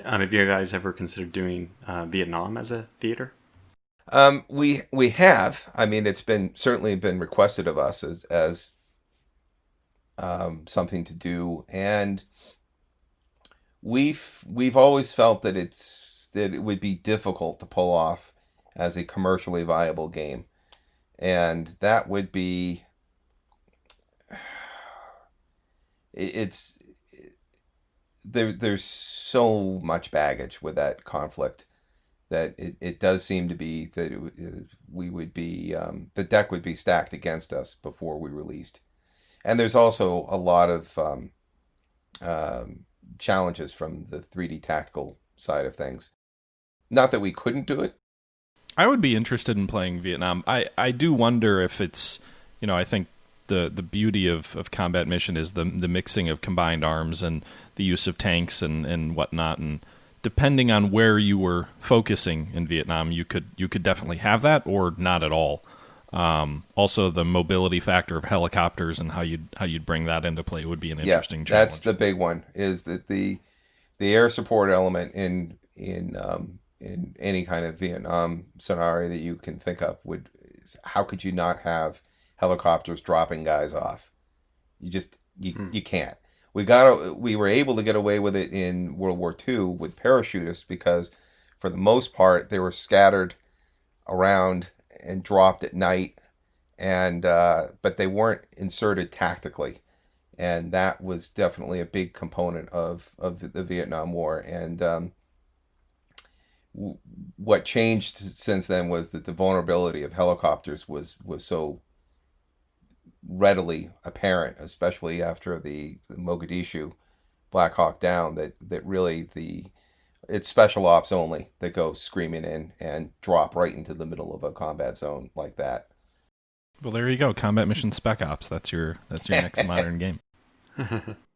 Have you guys ever considered doing Vietnam as a theater? We have. I mean, it's been certainly been requested of us as something to do, and we've always felt that it would be difficult to pull off as a commercially viable game, and that would be it's there's so much baggage with that conflict that it does seem to be that we would be the deck would be stacked against us before we released. And there's also a lot of challenges from the 3D tactical side of things. Not that we couldn't do it. I would be interested in playing Vietnam. I do wonder if it's, I think the beauty of Combat Mission is the mixing of combined arms and the use of tanks and whatnot. And depending on where you were focusing in Vietnam, you could definitely have that or not at all. Also, the mobility factor of helicopters and how you'd bring that into play would be an interesting challenge. That's the big one. Is that the air support element in any kind of Vietnam scenario that you can think of how could you not have helicopters dropping guys off? You can't. We were able to get away with it in World War II with parachutists because for the most part they were scattered around and dropped at night, and but they weren't inserted tactically, and that was definitely a big component of the Vietnam War. And what changed since then was that the vulnerability of helicopters was so readily apparent, especially after the Mogadishu Black Hawk Down, that really it's special ops only that go screaming in and drop right into the middle of a combat zone like that. Well, there you go. Combat Mission Spec Ops. That's your next modern game.